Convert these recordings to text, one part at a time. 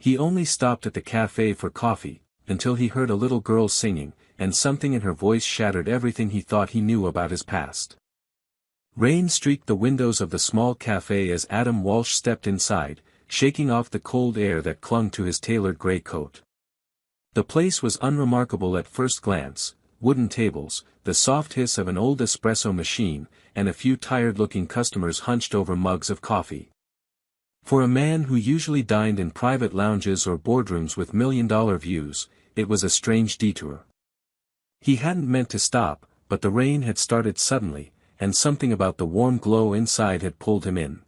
He only stopped at the cafe for coffee, until he heard a little girl singing, and something in her voice shattered everything he thought he knew about his past. Rain streaked the windows of the small cafe as Adam Walsh stepped inside, shaking off the cold air that clung to his tailored gray coat. The place was unremarkable at first glance: wooden tables, the soft hiss of an old espresso machine, and a few tired-looking customers hunched over mugs of coffee. For a man who usually dined in private lounges or boardrooms with million-dollar views, it was a strange detour. He hadn't meant to stop, but the rain had started suddenly, and something about the warm glow inside had pulled him in.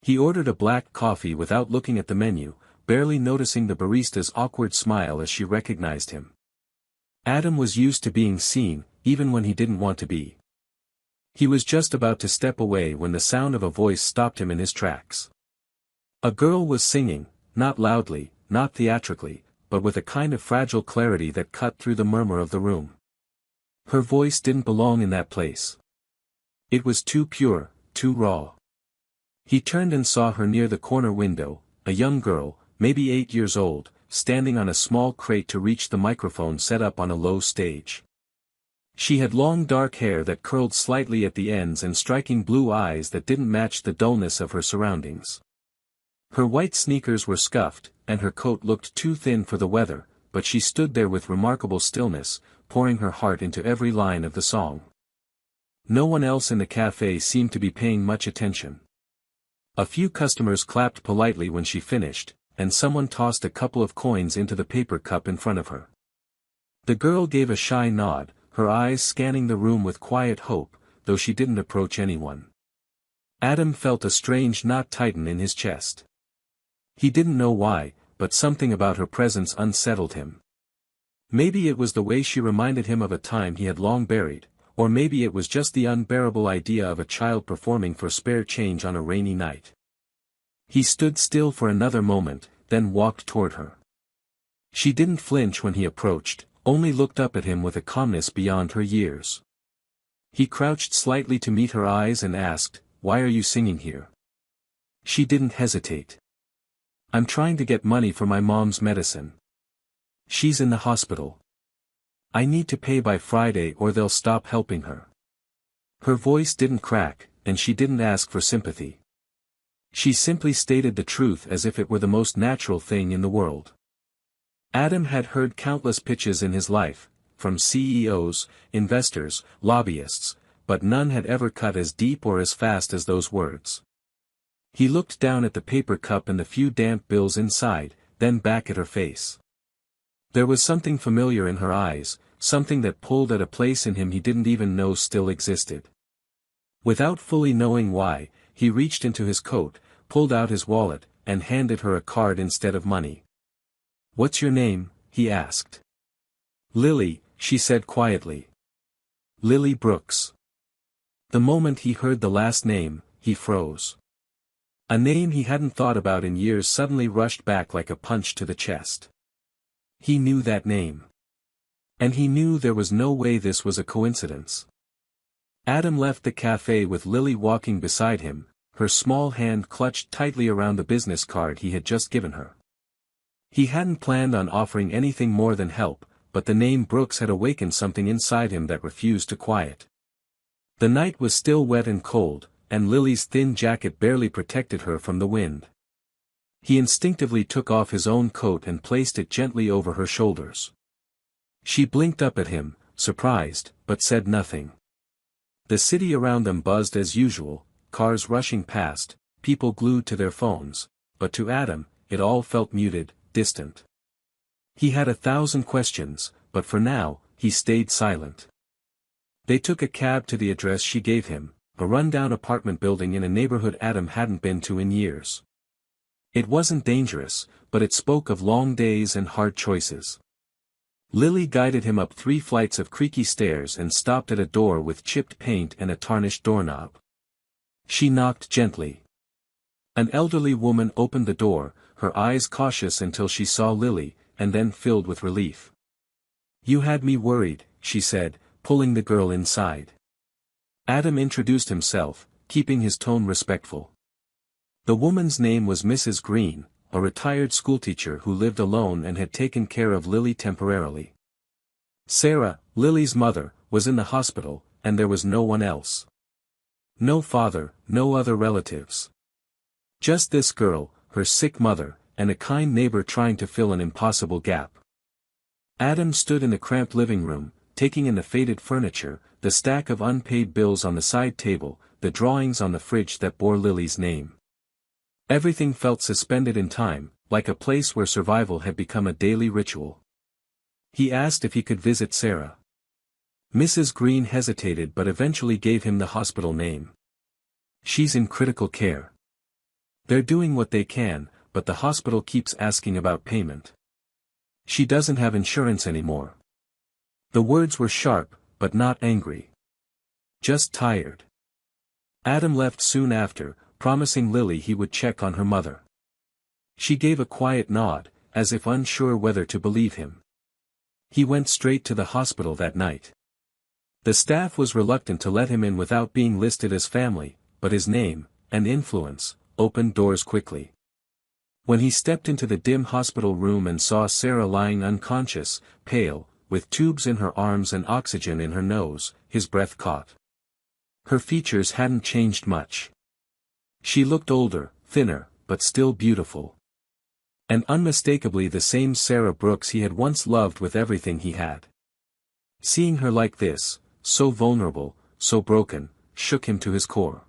He ordered a black coffee without looking at the menu, barely noticing the barista's awkward smile as she recognized him. Adam was used to being seen, even when he didn't want to be. He was just about to step away when the sound of a voice stopped him in his tracks. A girl was singing, not loudly, not theatrically, but with a kind of fragile clarity that cut through the murmur of the room. Her voice didn't belong in that place. It was too pure, too raw. He turned and saw her near the corner window, a young girl, maybe 8 years old, standing on a small crate to reach the microphone set up on a low stage. She had long dark hair that curled slightly at the ends and striking blue eyes that didn't match the dullness of her surroundings. Her white sneakers were scuffed, and her coat looked too thin for the weather, but she stood there with remarkable stillness, pouring her heart into every line of the song. No one else in the cafe seemed to be paying much attention. A few customers clapped politely when she finished, and someone tossed a couple of coins into the paper cup in front of her. The girl gave a shy nod, her eyes scanning the room with quiet hope, though she didn't approach anyone. Adam felt a strange knot tighten in his chest. He didn't know why, but something about her presence unsettled him. Maybe it was the way she reminded him of a time he had long buried, or maybe it was just the unbearable idea of a child performing for spare change on a rainy night. He stood still for another moment, then walked toward her. She didn't flinch when he approached, only looked up at him with a calmness beyond her years. He crouched slightly to meet her eyes and asked, "Why are you singing here?" She didn't hesitate. "I'm trying to get money for my mom's medicine. She's in the hospital. I need to pay by Friday or they'll stop helping her." Her voice didn't crack, and she didn't ask for sympathy. She simply stated the truth as if it were the most natural thing in the world. Adam had heard countless pitches in his life, from CEOs, investors, lobbyists, but none had ever cut as deep or as fast as those words. He looked down at the paper cup and the few damp bills inside, then back at her face. There was something familiar in her eyes, something that pulled at a place in him he didn't even know still existed. Without fully knowing why, he reached into his coat, pulled out his wallet, and handed her a card instead of money. "What's your name?" he asked. "Lily," she said quietly. "Lily Brooks." The moment he heard the last name, he froze. A name he hadn't thought about in years suddenly rushed back like a punch to the chest. He knew that name. And he knew there was no way this was a coincidence. Adam left the cafe with Lily walking beside him, her small hand clutched tightly around the business card he had just given her. He hadn't planned on offering anything more than help, but the name Brooks had awakened something inside him that refused to quiet. The night was still wet and cold, and Lily's thin jacket barely protected her from the wind. He instinctively took off his own coat and placed it gently over her shoulders. She blinked up at him, surprised, but said nothing. The city around them buzzed as usual, cars rushing past, people glued to their phones, but to Adam, it all felt muted, distant. He had 1,000 questions, but for now, he stayed silent. They took a cab to the address she gave him, a rundown apartment building in a neighborhood Adam hadn't been to in years. It wasn't dangerous, but it spoke of long days and hard choices. Lily guided him up 3 flights of creaky stairs and stopped at a door with chipped paint and a tarnished doorknob. She knocked gently. An elderly woman opened the door, her eyes cautious until she saw Lily, and then filled with relief. "You had me worried," she said, pulling the girl inside. Adam introduced himself, keeping his tone respectful. The woman's name was Mrs. Green, a retired schoolteacher who lived alone and had taken care of Lily temporarily. Sarah, Lily's mother, was in the hospital, and there was no one else. No father, no other relatives. Just this girl, her sick mother, and a kind neighbor trying to fill an impossible gap. Adam stood in the cramped living room, taking in the faded furniture, the stack of unpaid bills on the side table, the drawings on the fridge that bore Lily's name. Everything felt suspended in time, like a place where survival had become a daily ritual. He asked if he could visit Sarah. Mrs. Green hesitated but eventually gave him the hospital name. She's in critical care. They're doing what they can, but the hospital keeps asking about payment. She doesn't have insurance anymore. The words were sharp, but not angry. Just tired. Adam left soon after, promising Lily he would check on her mother. She gave a quiet nod, as if unsure whether to believe him. He went straight to the hospital that night. The staff was reluctant to let him in without being listed as family, but his name, and influence, opened doors quickly. When he stepped into the dim hospital room and saw Sarah lying unconscious, pale, with tubes in her arms and oxygen in her nose, his breath caught. Her features hadn't changed much. She looked older, thinner, but still beautiful. And unmistakably the same Sarah Brooks he had once loved with everything he had. Seeing her like this, so vulnerable, so broken, shook him to his core.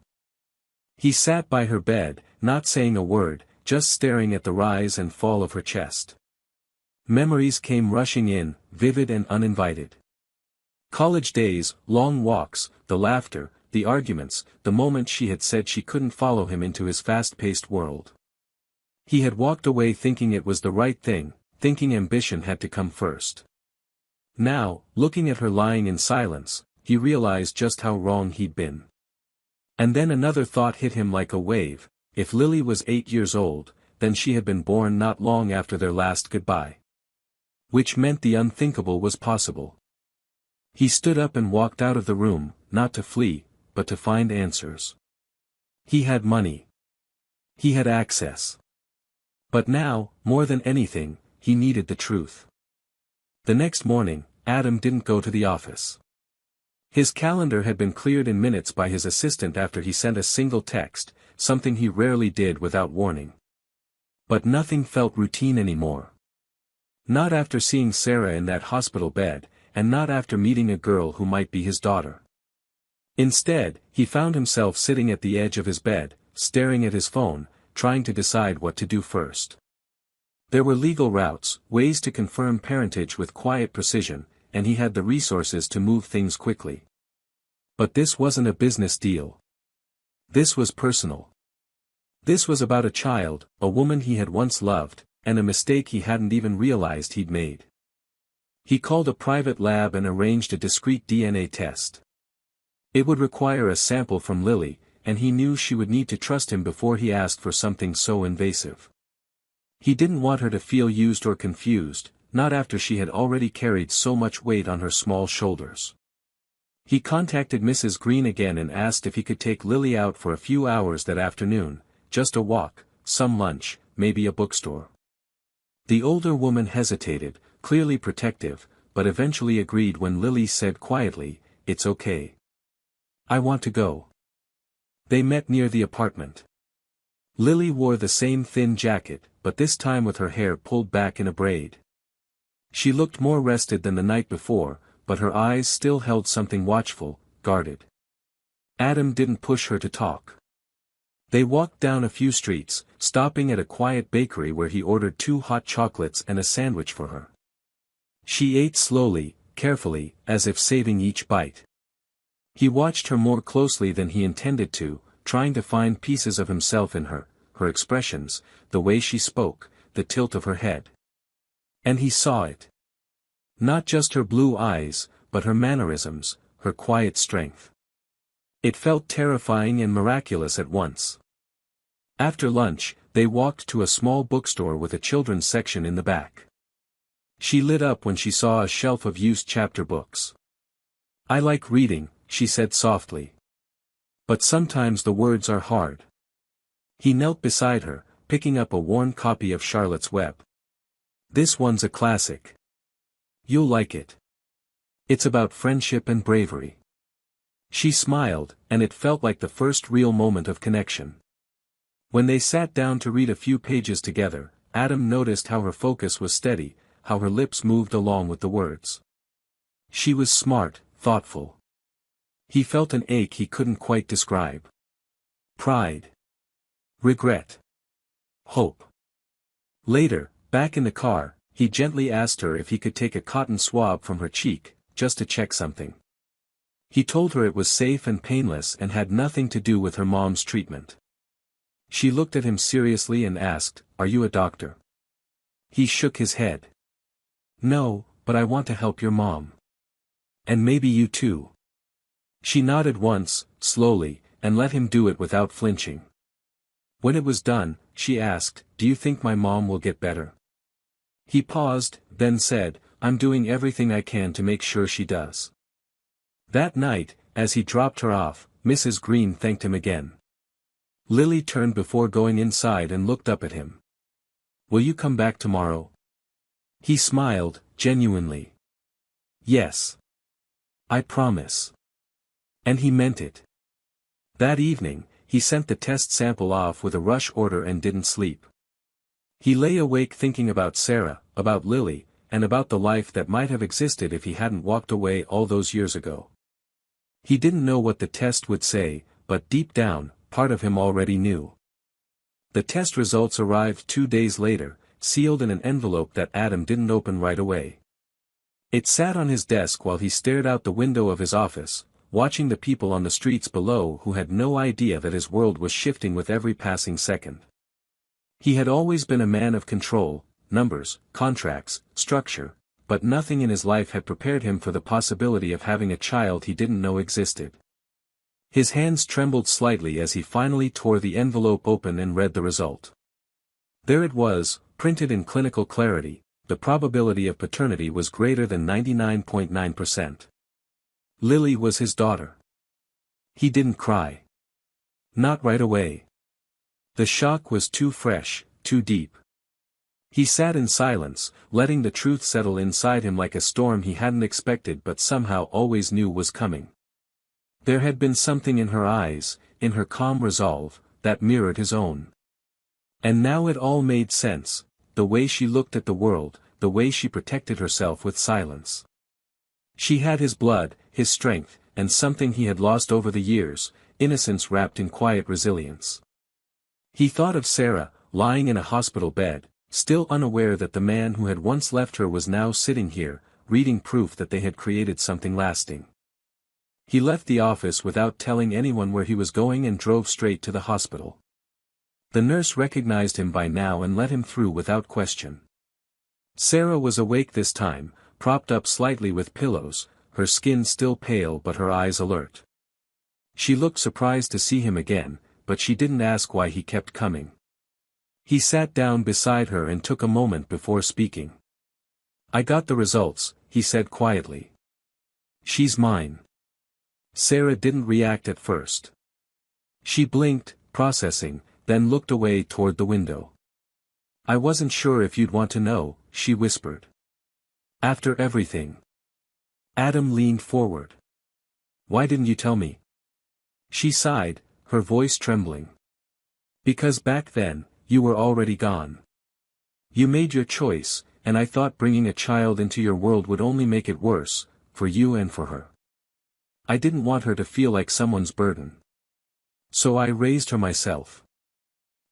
He sat by her bed, not saying a word, just staring at the rise and fall of her chest. Memories came rushing in, vivid and uninvited. College days, long walks, the laughter, the arguments, the moment she had said she couldn't follow him into his fast-paced world. He had walked away thinking it was the right thing, thinking ambition had to come first. Now, looking at her lying in silence, he realized just how wrong he'd been. And then another thought hit him like a wave. If Lily was 8 years old, then she had been born not long after their last goodbye. Which meant the unthinkable was possible. He stood up and walked out of the room, not to flee, but to find answers. He had money. He had access. But now, more than anything, he needed the truth. The next morning, Adam didn't go to the office. His calendar had been cleared in minutes by his assistant after he sent a single text, something he rarely did without warning. But nothing felt routine anymore. Not after seeing Sarah in that hospital bed, and not after meeting a girl who might be his daughter. Instead, he found himself sitting at the edge of his bed, staring at his phone, trying to decide what to do first. There were legal routes, ways to confirm parentage with quiet precision, and he had the resources to move things quickly. But this wasn't a business deal. This was personal. This was about a child, a woman he had once loved, and a mistake he hadn't even realized he'd made. He called a private lab and arranged a discreet DNA test. It would require a sample from Lily, and he knew she would need to trust him before he asked for something so invasive. He didn't want her to feel used or confused, not after she had already carried so much weight on her small shoulders. He contacted Mrs. Green again and asked if he could take Lily out for a few hours that afternoon, just a walk, some lunch, maybe a bookstore. The older woman hesitated, clearly protective, but eventually agreed when Lily said quietly, "It's okay. I want to go." They met near the apartment. Lily wore the same thin jacket, but this time with her hair pulled back in a braid. She looked more rested than the night before, but her eyes still held something watchful, guarded. Adam didn't push her to talk. They walked down a few streets, stopping at a quiet bakery where he ordered 2 hot chocolates and a sandwich for her. She ate slowly, carefully, as if saving each bite. He watched her more closely than he intended to, trying to find pieces of himself in her, her expressions, the way she spoke, the tilt of her head. And he saw it. Not just her blue eyes, but her mannerisms, her quiet strength. It felt terrifying and miraculous at once. After lunch, they walked to a small bookstore with a children's section in the back. She lit up when she saw a shelf of used chapter books. "I like reading," she said softly. "But sometimes the words are hard." He knelt beside her, picking up a worn copy of Charlotte's Web. "This one's a classic. You'll like it. It's about friendship and bravery." She smiled, and it felt like the first real moment of connection. When they sat down to read a few pages together, Adam noticed how her focus was steady, how her lips moved along with the words. She was smart, thoughtful. He felt an ache he couldn't quite describe. Pride. Regret. Hope. Later, back in the car, he gently asked her if he could take a cotton swab from her cheek, just to check something. He told her it was safe and painless and had nothing to do with her mom's treatment. She looked at him seriously and asked, "Are you a doctor?" He shook his head. "No, but I want to help your mom. And maybe you too." She nodded once, slowly, and let him do it without flinching. When it was done, she asked, "Do you think my mom will get better?" He paused, then said, "I'm doing everything I can to make sure she does." That night, as he dropped her off, Mrs. Green thanked him again. Lily turned before going inside and looked up at him. "Will you come back tomorrow?" He smiled, genuinely. "Yes. I promise." And he meant it. That evening, he sent the test sample off with a rush order and didn't sleep. He lay awake thinking about Sarah, about Lily, and about the life that might have existed if he hadn't walked away all those years ago. He didn't know what the test would say, but deep down, part of him already knew. The test results arrived 2 days later, sealed in an envelope that Adam didn't open right away. It sat on his desk while he stared out the window of his office, watching the people on the streets below who had no idea that his world was shifting with every passing second. He had always been a man of control, numbers, contracts, structure, but nothing in his life had prepared him for the possibility of having a child he didn't know existed. His hands trembled slightly as he finally tore the envelope open and read the result. There it was, printed in clinical clarity: the probability of paternity was greater than 99.9%. Lily was his daughter. He didn't cry. Not right away. The shock was too fresh, too deep. He sat in silence, letting the truth settle inside him like a storm he hadn't expected but somehow always knew was coming. There had been something in her eyes, in her calm resolve, that mirrored his own. And now it all made sense, the way she looked at the world, the way she protected herself with silence. She had his blood, his strength, and something he had lost over the years, innocence wrapped in quiet resilience. He thought of Sarah, lying in a hospital bed, still unaware that the man who had once left her was now sitting here, reading proof that they had created something lasting. He left the office without telling anyone where he was going and drove straight to the hospital. The nurse recognized him by now and let him through without question. Sarah was awake this time, propped up slightly with pillows, her skin still pale but her eyes alert. She looked surprised to see him again, but she didn't ask why he kept coming. He sat down beside her and took a moment before speaking. "I got the results," he said quietly. "She's mine." Sarah didn't react at first. She blinked, processing, then looked away toward the window. "I wasn't sure if you'd want to know," she whispered. "After everything." Adam leaned forward. "Why didn't you tell me?" She sighed, her voice trembling. "Because back then, you were already gone. You made your choice, and I thought bringing a child into your world would only make it worse, for you and for her. I didn't want her to feel like someone's burden. So I raised her myself."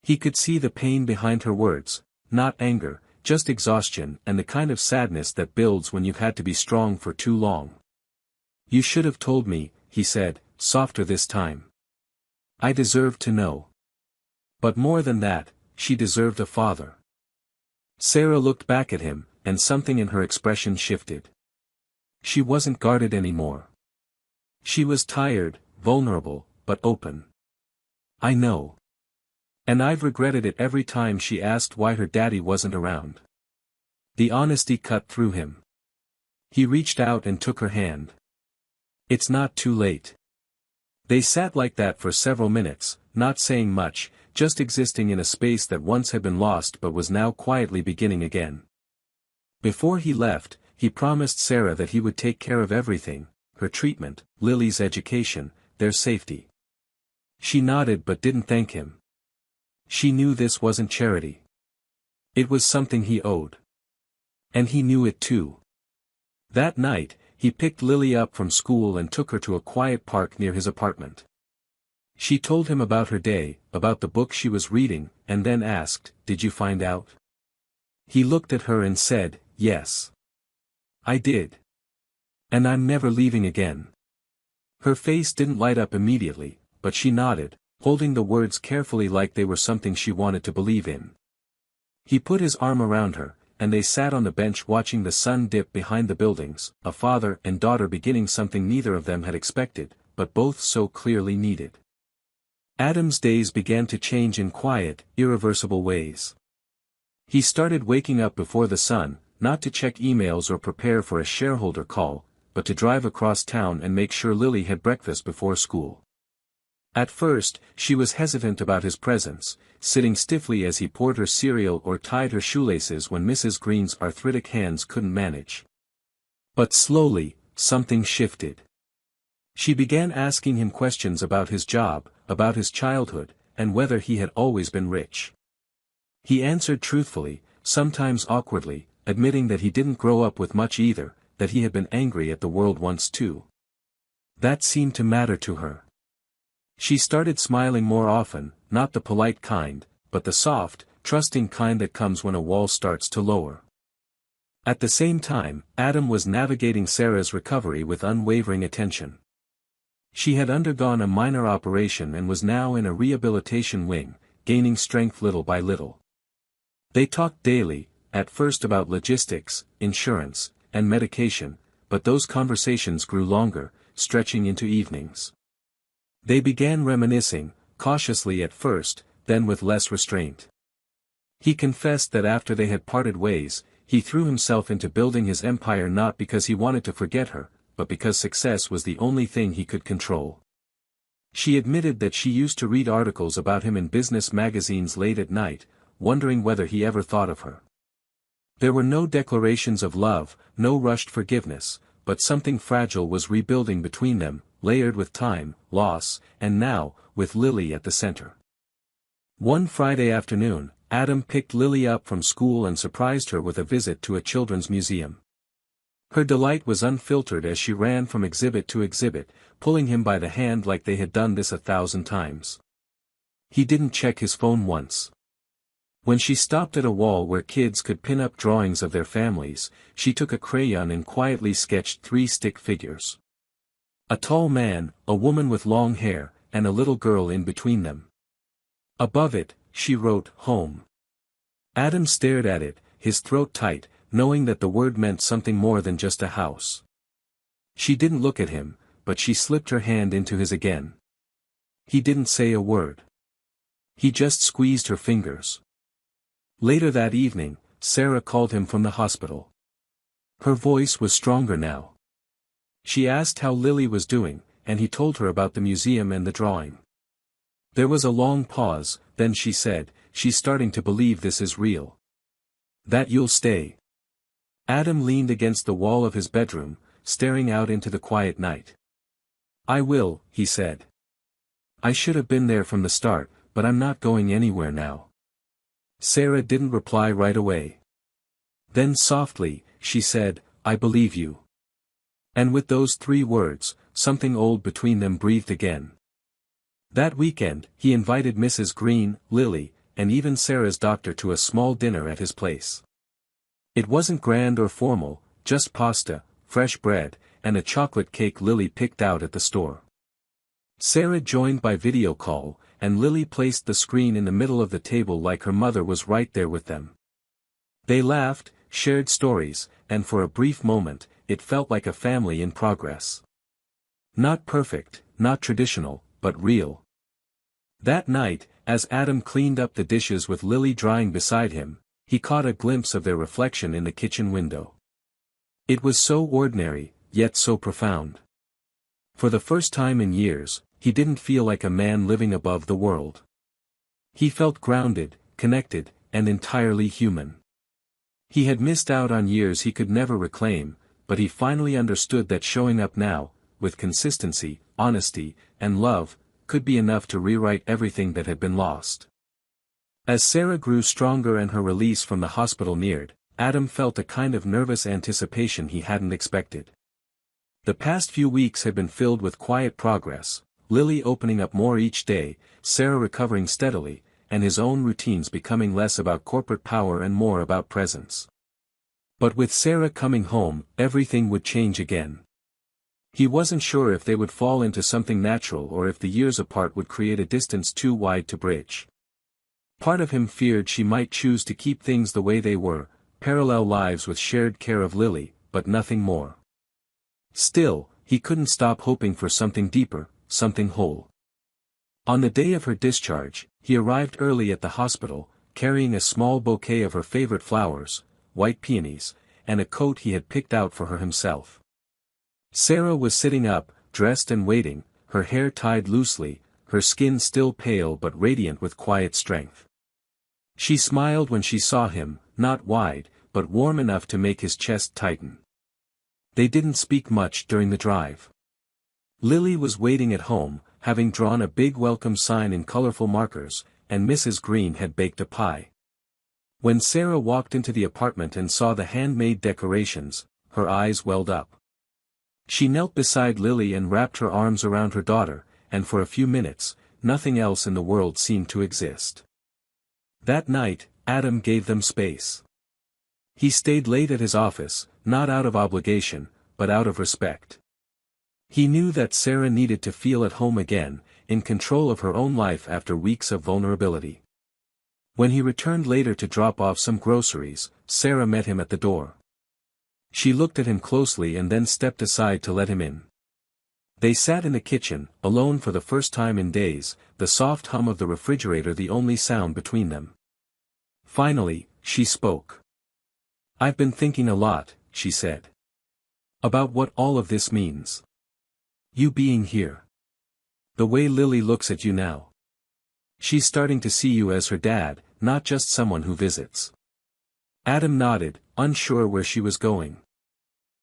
He could see the pain behind her words, not anger, just exhaustion and the kind of sadness that builds when you've had to be strong for too long. "You should have told me," he said, softer this time. "I deserved to know. But more than that, she deserved a father." Sarah looked back at him, and something in her expression shifted. She wasn't guarded anymore. She was tired, vulnerable, but open. "I know. And I've regretted it every time she asked why her daddy wasn't around." The honesty cut through him. He reached out and took her hand. "It's not too late." They sat like that for several minutes, not saying much, just existing in a space that once had been lost but was now quietly beginning again. Before he left, he promised Sarah that he would take care of everything, her treatment, Lily's education, their safety. She nodded but didn't thank him. She knew this wasn't charity. It was something he owed. And he knew it too. That night, he picked Lily up from school and took her to a quiet park near his apartment. She told him about her day, about the book she was reading, and then asked, "Did you find out?" He looked at her and said, "Yes. I did. And I'm never leaving again." Her face didn't light up immediately, but she nodded, holding the words carefully like they were something she wanted to believe in. He put his arm around her, and they sat on the bench watching the sun dip behind the buildings, a father and daughter beginning something neither of them had expected, but both so clearly needed. Adam's days began to change in quiet, irreversible ways. He started waking up before the sun, not to check emails or prepare for a shareholder call, but to drive across town and make sure Lily had breakfast before school. At first, she was hesitant about his presence, sitting stiffly as he poured her cereal or tied her shoelaces when Mrs. Green's arthritic hands couldn't manage. But slowly, something shifted. She began asking him questions about his job, about his childhood, and whether he had always been rich. He answered truthfully, sometimes awkwardly, admitting that he didn't grow up with much either, that he had been angry at the world once too. That seemed to matter to her. She started smiling more often, not the polite kind, but the soft, trusting kind that comes when a wall starts to lower. At the same time, Adam was navigating Sarah's recovery with unwavering attention. She had undergone a minor operation and was now in a rehabilitation wing, gaining strength little by little. They talked daily, at first about logistics, insurance, and medication, but those conversations grew longer, stretching into evenings. They began reminiscing, cautiously at first, then with less restraint. He confessed that after they had parted ways, he threw himself into building his empire not because he wanted to forget her, but because success was the only thing he could control. She admitted that she used to read articles about him in business magazines late at night, wondering whether he ever thought of her. There were no declarations of love, no rushed forgiveness, but something fragile was rebuilding between them, layered with time, loss, and now, with Lily at the center. One Friday afternoon, Adam picked Lily up from school and surprised her with a visit to a children's museum. Her delight was unfiltered as she ran from exhibit to exhibit, pulling him by the hand like they had done this 1,000 times. He didn't check his phone once. When she stopped at a wall where kids could pin up drawings of their families, she took a crayon and quietly sketched 3 stick figures. A tall man, a woman with long hair, and a little girl in between them. Above it, she wrote, "Home." Adam stared at it, his throat tight, knowing that the word meant something more than just a house. She didn't look at him, but she slipped her hand into his again. He didn't say a word. He just squeezed her fingers. Later that evening, Sarah called him from the hospital. Her voice was stronger now. She asked how Lily was doing, and he told her about the museum and the drawing. There was a long pause, then she said, "She's starting to believe this is real. That you'll stay." Adam leaned against the wall of his bedroom, staring out into the quiet night. "I will," he said. "I should have been there from the start, but I'm not going anywhere now." Sarah didn't reply right away. Then softly, she said, "I believe you." And with those 3 words, something old between them breathed again. That weekend, he invited Mrs. Green, Lily, and even Sarah's doctor to a small dinner at his place. It wasn't grand or formal, just pasta, fresh bread, and a chocolate cake Lily picked out at the store. Sarah joined by video call, and Lily placed the screen in the middle of the table like her mother was right there with them. They laughed, shared stories, and for a brief moment, it felt like a family in progress. Not perfect, not traditional, but real. That night, as Adam cleaned up the dishes with Lily drying beside him, he caught a glimpse of their reflection in the kitchen window. It was so ordinary, yet so profound. For the first time in years, he didn't feel like a man living above the world. He felt grounded, connected, and entirely human. He had missed out on years he could never reclaim, but he finally understood that showing up now, with consistency, honesty, and love, could be enough to rewrite everything that had been lost. As Sarah grew stronger and her release from the hospital neared, Adam felt a kind of nervous anticipation he hadn't expected. The past few weeks had been filled with quiet progress, Lily opening up more each day, Sarah recovering steadily, and his own routines becoming less about corporate power and more about presence. But with Sarah coming home, everything would change again. He wasn't sure if they would fall into something natural or if the years apart would create a distance too wide to bridge. Part of him feared she might choose to keep things the way they were, parallel lives with shared care of Lily, but nothing more. Still, he couldn't stop hoping for something deeper, something whole. On the day of her discharge, he arrived early at the hospital, carrying a small bouquet of her favorite flowers, white peonies, and a coat he had picked out for her himself. Sarah was sitting up, dressed and waiting, her hair tied loosely, her skin still pale but radiant with quiet strength. She smiled when she saw him, not wide, but warm enough to make his chest tighten. They didn't speak much during the drive. Lily was waiting at home, having drawn a big welcome sign in colorful markers, and Mrs. Green had baked a pie. When Sarah walked into the apartment and saw the handmade decorations, her eyes welled up. She knelt beside Lily and wrapped her arms around her daughter, and for a few minutes, nothing else in the world seemed to exist. That night, Adam gave them space. He stayed late at his office, not out of obligation, but out of respect. He knew that Sarah needed to feel at home again, in control of her own life after weeks of vulnerability. When he returned later to drop off some groceries, Sarah met him at the door. She looked at him closely and then stepped aside to let him in. They sat in the kitchen, alone for the first time in days, the soft hum of the refrigerator the only sound between them. Finally, she spoke. "I've been thinking a lot," she said. "About what all of this means. You being here. The way Lily looks at you now. She's starting to see you as her dad, not just someone who visits." Adam nodded, unsure where she was going.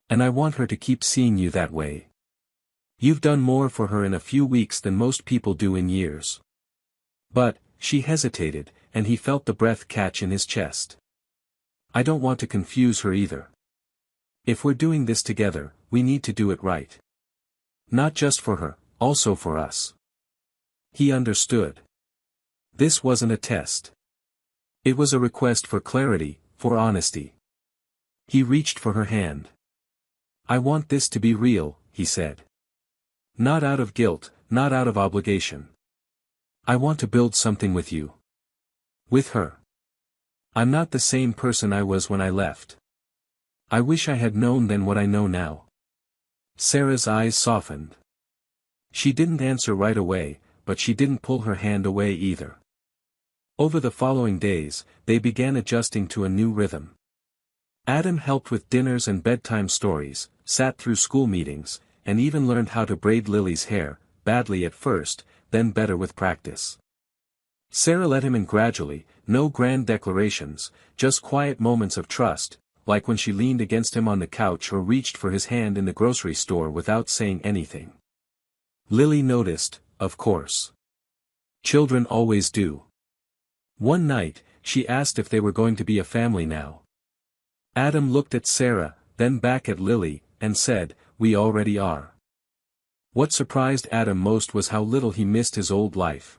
"And I want her to keep seeing you that way. You've done more for her in a few weeks than most people do in years." But, she hesitated, and he felt the breath catch in his chest. "I don't want to confuse her either. If we're doing this together, we need to do it right. Not just for her, also for us." He understood. This wasn't a test. It was a request for clarity, for honesty. He reached for her hand. "I want this to be real," he said. "Not out of guilt, not out of obligation. I want to build something with you. With her. I'm not the same person I was when I left. I wish I had known then what I know now." Sarah's eyes softened. She didn't answer right away, but she didn't pull her hand away either. Over the following days, they began adjusting to a new rhythm. Adam helped with dinners and bedtime stories, sat through school meetings, and even learned how to braid Lily's hair, badly at first, then better with practice. Sarah let him in gradually, no grand declarations, just quiet moments of trust, like when she leaned against him on the couch or reached for his hand in the grocery store without saying anything. Lily noticed, of course. Children always do. One night, she asked if they were going to be a family now. Adam looked at Sarah, then back at Lily, and said, "We already are." What surprised Adam most was how little he missed his old life.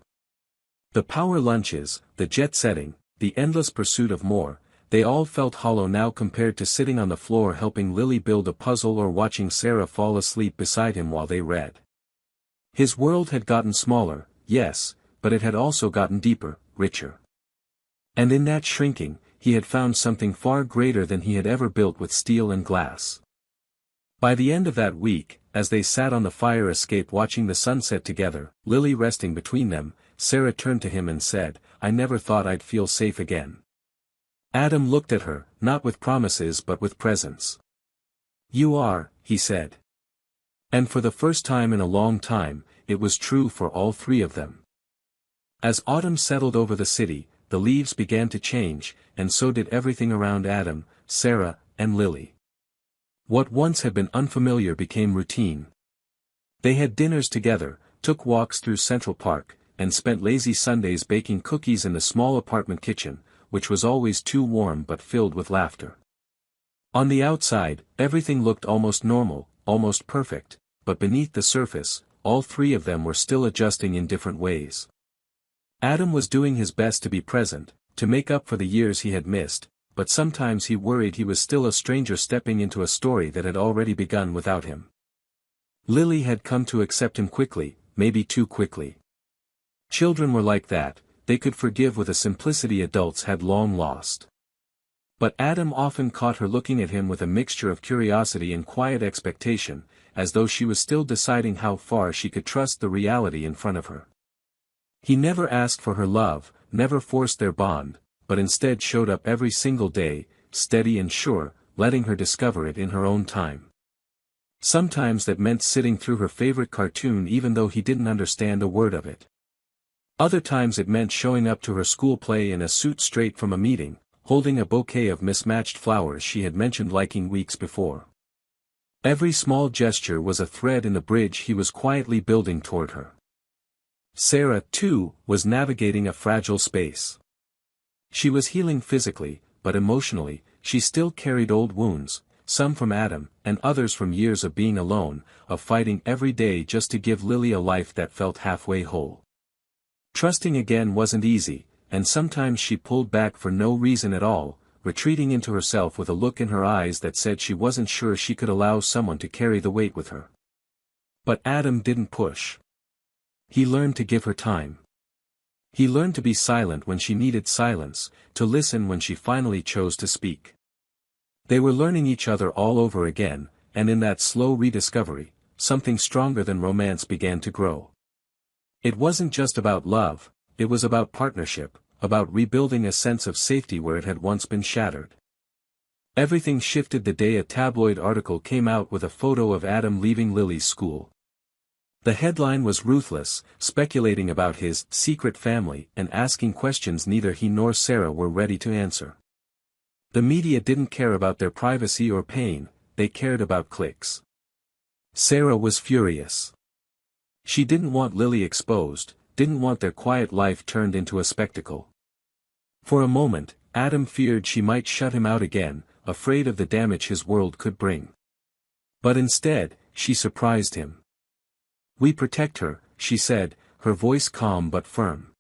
The power lunches, the jet setting, the endless pursuit of more, they all felt hollow now compared to sitting on the floor helping Lily build a puzzle or watching Sarah fall asleep beside him while they read. His world had gotten smaller, yes, but it had also gotten deeper, richer. And in that shrinking, he had found something far greater than he had ever built with steel and glass. By the end of that week, as they sat on the fire escape watching the sunset together, Lily resting between them, Sarah turned to him and said, "I never thought I'd feel safe again." Adam looked at her, not with promises but with presence. "You are," he said. And for the first time in a long time, it was true for all three of them. As autumn settled over the city, the leaves began to change, and so did everything around Adam, Sarah, and Lily. What once had been unfamiliar became routine. They had dinners together, took walks through Central Park, and spent lazy Sundays baking cookies in the small apartment kitchen, which was always too warm but filled with laughter. On the outside, everything looked almost normal, almost perfect, but beneath the surface, all three of them were still adjusting in different ways. Adam was doing his best to be present, to make up for the years he had missed, but sometimes he worried he was still a stranger stepping into a story that had already begun without him. Lily had come to accept him quickly, maybe too quickly. Children were like that, they could forgive with a simplicity adults had long lost. But Adam often caught her looking at him with a mixture of curiosity and quiet expectation, as though she was still deciding how far she could trust the reality in front of her. He never asked for her love, never forced their bond, but instead showed up every single day, steady and sure, letting her discover it in her own time. Sometimes that meant sitting through her favorite cartoon even though he didn't understand a word of it. Other times it meant showing up to her school play in a suit straight from a meeting, holding a bouquet of mismatched flowers she had mentioned liking weeks before. Every small gesture was a thread in the bridge he was quietly building toward her. Sarah, too, was navigating a fragile space. She was healing physically, but emotionally, she still carried old wounds, some from Adam, and others from years of being alone, of fighting every day just to give Lily a life that felt halfway whole. Trusting again wasn't easy, and sometimes she pulled back for no reason at all, retreating into herself with a look in her eyes that said she wasn't sure she could allow someone to carry the weight with her. But Adam didn't push. He learned to give her time. He learned to be silent when she needed silence, to listen when she finally chose to speak. They were learning each other all over again, and in that slow rediscovery, something stronger than romance began to grow. It wasn't just about love, it was about partnership, about rebuilding a sense of safety where it had once been shattered. Everything shifted the day a tabloid article came out with a photo of Adam leaving Lily's school. The headline was ruthless, speculating about his secret family and asking questions neither he nor Sarah were ready to answer. The media didn't care about their privacy or pain, they cared about clicks. Sarah was furious. She didn't want Lily exposed, didn't want their quiet life turned into a spectacle. For a moment, Adam feared she might shut him out again, afraid of the damage his world could bring. But instead, she surprised him. "We protect her," she said, her voice calm but firm.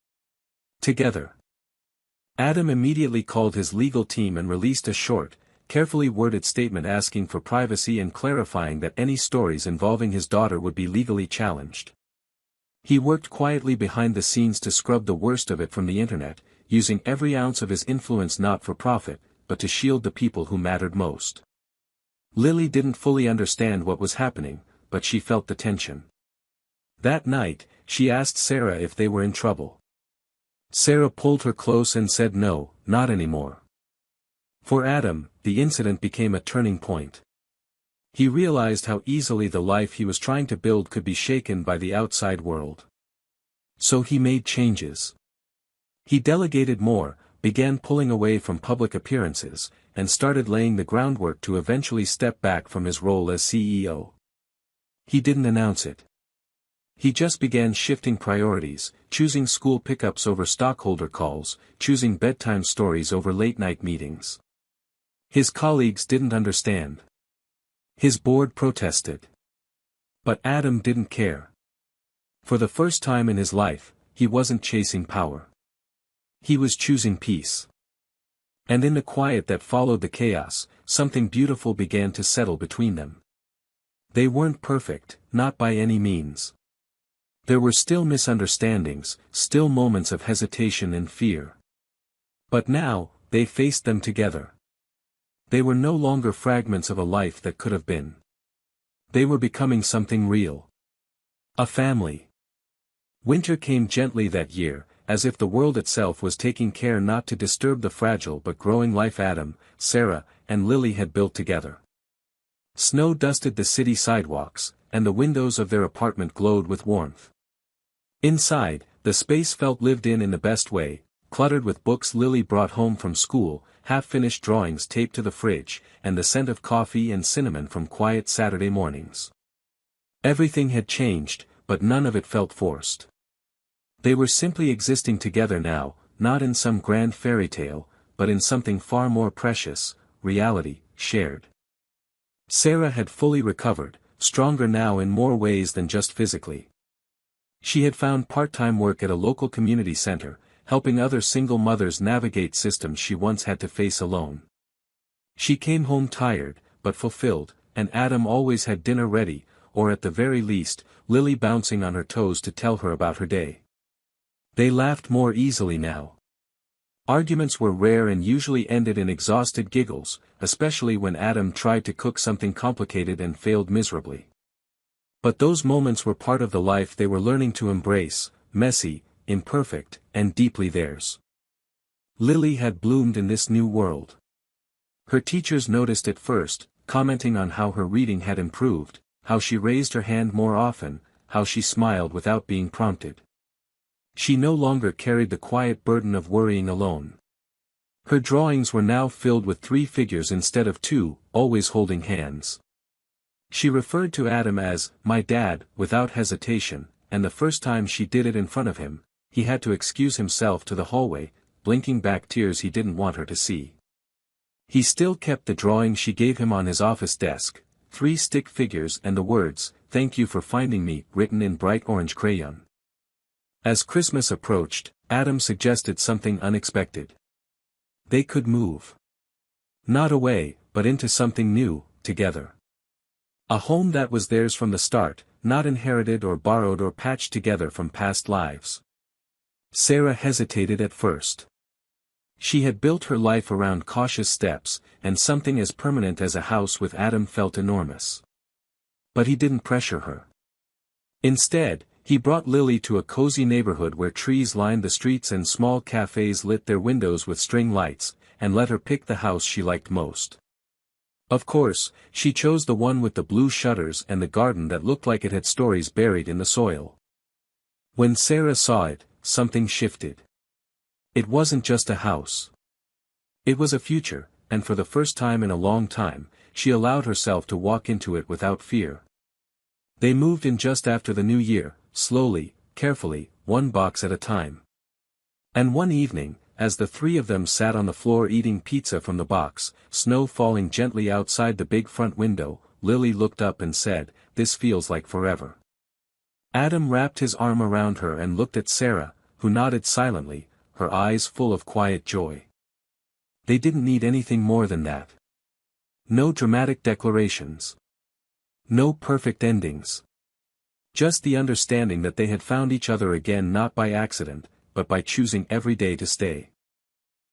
"Together." Adam immediately called his legal team and released a short, carefully worded statement asking for privacy and clarifying that any stories involving his daughter would be legally challenged. He worked quietly behind the scenes to scrub the worst of it from the internet, using every ounce of his influence not for profit, but to shield the people who mattered most. Lily didn't fully understand what was happening, but she felt the tension. That night, she asked Sarah if they were in trouble. Sarah pulled her close and said no, not anymore. For Adam, the incident became a turning point. He realized how easily the life he was trying to build could be shaken by the outside world. So he made changes. He delegated more, began pulling away from public appearances, and started laying the groundwork to eventually step back from his role as CEO. He didn't announce it. He just began shifting priorities, choosing school pickups over stockholder calls, choosing bedtime stories over late-night meetings. His colleagues didn't understand. His board protested. But Adam didn't care. For the first time in his life, he wasn't chasing power. He was choosing peace. And in the quiet that followed the chaos, something beautiful began to settle between them. They weren't perfect, not by any means. There were still misunderstandings, still moments of hesitation and fear. But now, they faced them together. They were no longer fragments of a life that could have been. They were becoming something real. A family. Winter came gently that year, as if the world itself was taking care not to disturb the fragile but growing life Adam, Sarah, and Lily had built together. Snow dusted the city sidewalks, and the windows of their apartment glowed with warmth. Inside, The space felt lived in the best way, cluttered with books Lily brought home from school, half-finished drawings taped to the fridge, and the scent of coffee and cinnamon from quiet Saturday mornings. Everything had changed, but none of it felt forced. They were simply existing together now, not in some grand fairy tale, but in something far more precious, reality, shared. Sarah had fully recovered, stronger now in more ways than just physically. She had found part-time work at a local community center, helping other single mothers navigate systems she once had to face alone. She came home tired, but fulfilled, and Adam always had dinner ready, or at the very least, Lily bouncing on her toes to tell her about her day. They laughed more easily now. Arguments were rare and usually ended in exhausted giggles, especially when Adam tried to cook something complicated and failed miserably. But those moments were part of the life they were learning to embrace, messy, imperfect, and deeply theirs. Lily had bloomed in this new world. Her teachers noticed it first, commenting on how her reading had improved, how she raised her hand more often, how she smiled without being prompted. She no longer carried the quiet burden of worrying alone. Her drawings were now filled with 3 figures instead of 2, always holding hands. She referred to Adam as, "my dad," without hesitation, and the first time she did it in front of him, he had to excuse himself to the hallway, blinking back tears he didn't want her to see. He still kept the drawing she gave him on his office desk, 3 stick figures and the words, "Thank you for finding me," written in bright orange crayon. As Christmas approached, Adam suggested something unexpected. They could move. Not away, but into something new, together. A home that was theirs from the start, not inherited or borrowed or patched together from past lives. Sarah hesitated at first. She had built her life around cautious steps, and something as permanent as a house with Adam felt enormous. But he didn't pressure her. Instead, he brought Lily to a cozy neighborhood where trees lined the streets and small cafes lit their windows with string lights, and let her pick the house she liked most. Of course, she chose the one with the blue shutters and the garden that looked like it had stories buried in the soil. When Sarah saw it, something shifted. It wasn't just a house. It was a future, and for the first time in a long time, she allowed herself to walk into it without fear. They moved in just after the new year, slowly, carefully, 1 box at a time. And one evening, as the 3 of them sat on the floor eating pizza from the box, snow falling gently outside the big front window, Lily looked up and said, "This feels like forever." Adam wrapped his arm around her and looked at Sarah, who nodded silently, her eyes full of quiet joy. They didn't need anything more than that. No dramatic declarations. No perfect endings. Just the understanding that they had found each other again not by accident, but by choosing every day to stay.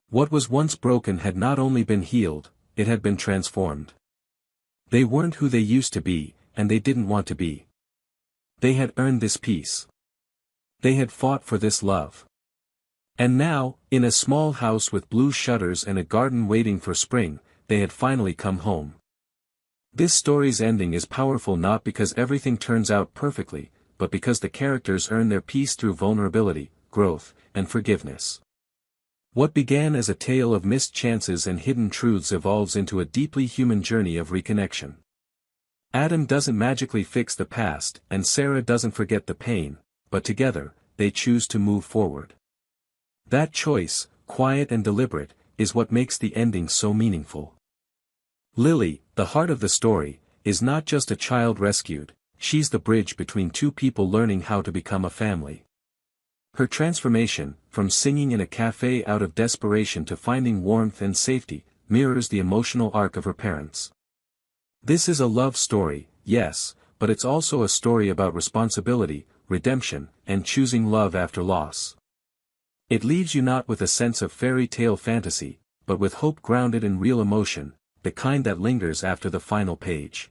What was once broken had not only been healed, it had been transformed. They weren't who they used to be, and they didn't want to be. They had earned this peace. They had fought for this love. And now, in a small house with blue shutters and a garden waiting for spring, they had finally come home. This story's ending is powerful not because everything turns out perfectly, but because the characters earn their peace through vulnerability, growth, and forgiveness. What began as a tale of missed chances and hidden truths evolves into a deeply human journey of reconnection. Adam doesn't magically fix the past, and Sarah doesn't forget the pain, but together, they choose to move forward. That choice, quiet and deliberate, is what makes the ending so meaningful. Lily, the heart of the story, is not just a child rescued, she's the bridge between 2 people learning how to become a family. Her transformation, from singing in a cafe out of desperation to finding warmth and safety, mirrors the emotional arc of her parents. This is a love story, yes, but it's also a story about responsibility, redemption, and choosing love after loss. It leaves you not with a sense of fairy tale fantasy, but with hope grounded in real emotion, the kind that lingers after the final page.